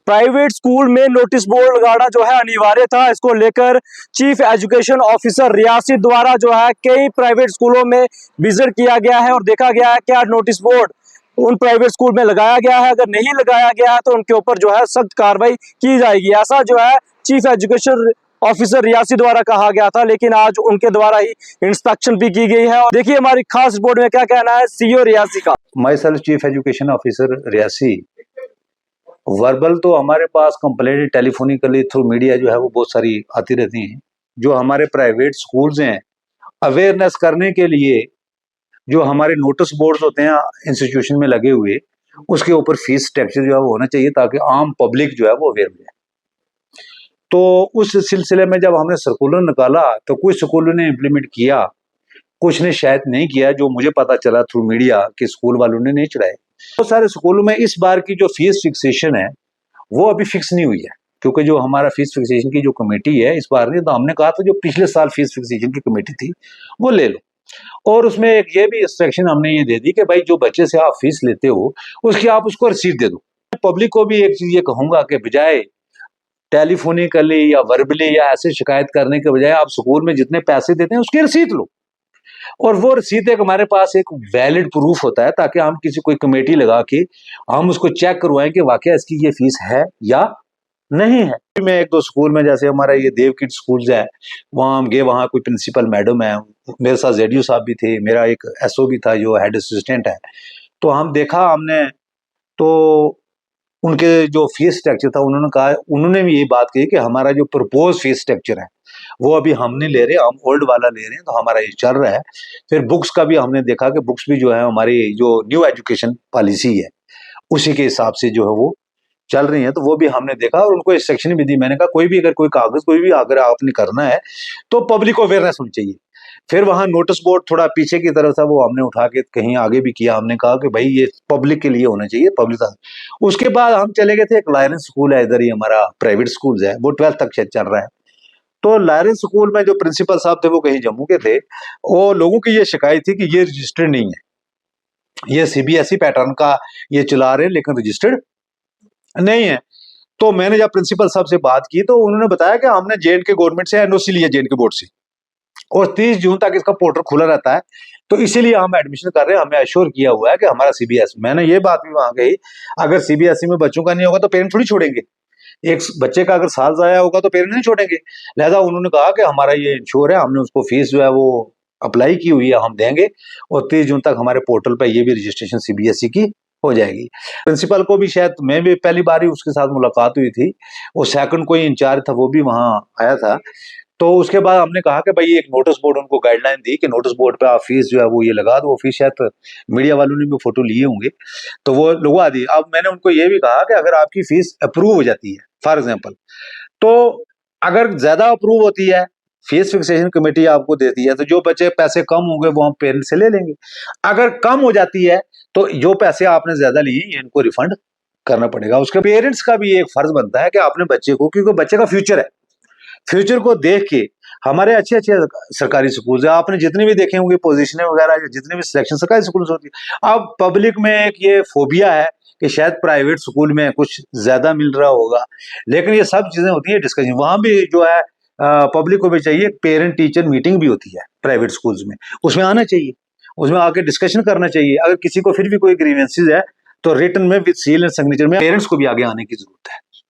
Private school में notice board लगाना जो है अनिवार्य था। इसको लेकर चीफ एजुकेशन ऑफिसर रियासी द्वारा जो है कई प्राइवेट स्कूलों में विजिट किया गया है और देखा गया है क्या नोटिस बोर्ड उन प्राइवेट स्कूल में लगाया गया है। अगर नहीं लगाया गया है तो उनके ऊपर जो है सख्त कार्रवाई की जाएगी, ऐसा जो है चीफ एजुकेशन ऑफिसर रियासी द्वारा कहा गया था। लेकिन आज उनके द्वारा ही इंस्पेक्शन भी की गई है और देखिए हमारी खास रिपोर्ट में क्या कहना है सीईओ रियासी का। My self chief education officer Reasi. Verbal तो हमारे पास कंप्लेंट टेलीफोनिकली थ्रू मीडिया जो है वो बहुत सारी आती रहती हैं। जो हमारे प्राइवेट स्कूल्स हैं अवेयरनेस करने के लिए जो हमारे नोटिस बोर्ड्स होते हैं इंस्टीट्यूशन में लगे हुए, उसके ऊपर फीस स्ट्रक्चर जो है वो होना चाहिए ताकि आम पब्लिक जो है वो अवेयर हो जाए। तो उस सिलसिले में जब हमने सर्कुलर निकाला तो कुछ स्कूलों ने इम्प्लीमेंट किया, कुछ ने शायद नहीं किया। जो मुझे पता चला थ्रू मीडिया कि स्कूल वालों ने नहीं चढ़ाए। बहुत सारे स्कूलों में इस बार की जो फीस फिक्सेशन है वो अभी फिक्स नहीं हुई है, क्योंकि जो हमारा फीस फिक्सेशन की जो कमेटी है इस बार नहीं, तो हमने कहा था जो पिछले साल फीस फिक्सेशन की कमेटी थी वो ले लो। और उसमें एक ये भी इंस्ट्रक्शन हमने ये दे दी कि भाई जो बच्चे से आप फीस लेते हो उसकी आप उसको रसीद दे दो। पब्लिक को भी एक चीज ये कहूंगा कि बजाय टेलीफोनिकली या वर्बली या ऐसे शिकायत करने के बजाय आप स्कूल में जितने पैसे देते हैं उसकी रसीद लो, और वो रसीद एक हमारे पास एक वैलिड प्रूफ होता है ताकि हम किसी कोई कमेटी लगा के हम उसको चेक करवाएं कि वाकई इसकी ये फीस है या नहीं है। मैं एक दो स्कूल में, जैसे हमारा ये देव किड स्कूल है, वहाँ हम गए, वहाँ कोई प्रिंसिपल मैडम है, मेरे साथ जेडीयू साहब भी थे, मेरा एक एसओ भी था जो हेड असिस्टेंट है। तो हम देखा हमने तो उनके जो फीस स्ट्रक्चर था उन्होंने भी यही बात कही कि हमारा जो प्रपोज फीस स्ट्रक्चर है वो अभी हम नहीं ले रहे, हम ओल्ड वाला ले रहे हैं, तो हमारा ये चल रहा है। फिर बुक्स का भी हमने देखा कि बुक्स भी जो है हमारी जो न्यू एजुकेशन पॉलिसी है उसी के हिसाब से जो है वो चल रही है, तो वो भी हमने देखा और उनको इंस्ट्रक्शन भी दी। मैंने कहा कोई भी अगर कोई कागज कोई भी अगर आपने करना है तो पब्लिक को अवेयरनेस होनी चाहिए। फिर वहां नोटिस बोर्ड थोड़ा पीछे की तरफ था, वो हमने उठा के कहीं आगे भी किया। हमने कहा कि भाई ये पब्लिक के लिए होना चाहिए, पब्लिक। उसके बाद हम चले गए थे, एक लायरेंस स्कूल है इधर ही हमारा प्राइवेट स्कूल है, वो 12th तक शायद चल रहा है। तो लायरेंस स्कूल में जो प्रिंसिपल साहब थे वो कहीं जम्मू के थे, वो लोगों की ये शिकायत थी कि ये रजिस्टर्ड नहीं है, ये सीबीएसई पैटर्न का ये चला रहे हैं लेकिन रजिस्टर्ड नहीं है। तो मैंने जब प्रिंसिपल साहब से बात की तो उन्होंने बताया कि हमने जेएंडके गवर्नमेंट से एनओसी लिया, जेएंडके बोर्ड से, और 30 जून तक इसका पोर्टल खुला रहता है, तो इसीलिए हम एडमिशन कर रहे हैं। हमें अश्योर किया हुआ है कि हमारा सीबीएसई, मैंने ये बात भी वहां गई, अगर सीबीएसई में बच्चों का नहीं होगा तो पेरेंट थोड़ी छोड़ेंगे। एक बच्चे का अगर साल जाया होगा तो पेरेंट नहीं छोड़ेंगे। लिहाजा उन्होंने कहा कि हमारा ये इंश्योर है, हमने उसको फीस जो है वो अप्लाई की हुई है, हम देंगे, और 30 जून तक हमारे पोर्टल पर ये भी रजिस्ट्रेशन सीबीएसई की हो जाएगी। प्रिंसिपल को भी शायद मैं भी पहली बार ही उसके साथ मुलाकात हुई थी, वो सेकंड कोई इंचार्ज था वो भी वहां आया था। तो उसके बाद हमने कहा कि भाई एक नोटिस बोर्ड उनको गाइडलाइन दी कि नोटिस बोर्ड पे आप फीस जो है वो ये लगा दो। वो फीस शायद मीडिया वालों ने भी फोटो लिए होंगे तो वो लगवा दी। अब मैंने उनको ये भी कहा कि अगर आपकी फीस अप्रूव हो जाती है फॉर एग्जाम्पल, तो अगर ज्यादा अप्रूव होती है फीस फिक्सेशन कमेटी आपको देती है, तो जो बच्चे पैसे कम होंगे वो हम पेरेंट्स से ले लेंगे। अगर कम हो जाती है तो जो पैसे आपने ज्यादा लिए ये इनको रिफंड करना पड़ेगा। उसके पेरेंट्स का भी एक फर्ज बनता है कि अपने बच्चे को, क्योंकि बच्चे का फ्यूचर है, फ्यूचर को देख के हमारे अच्छे अच्छे सरकारी स्कूल है, आपने जितने भी देखे होंगे पोजीशन वगैरह, जितने भी सिलेक्शन सरकारी स्कूल होती है। अब पब्लिक में एक ये फोबिया है कि शायद प्राइवेट स्कूल में कुछ ज्यादा मिल रहा होगा, लेकिन ये सब चीजें होती है डिस्कशन। वहां भी जो है पब्लिक को भी चाहिए, पेरेंट टीचर मीटिंग भी होती है प्राइवेट स्कूल्स में, उसमें आना चाहिए, उसमें आके डिस्कशन करना चाहिए। अगर किसी को फिर भी कोई ग्रीवेंसेस है तो रिटन में विद सील एंड सिग्नेचर में पेरेंट्स को भी आगे आने की जरूरत है।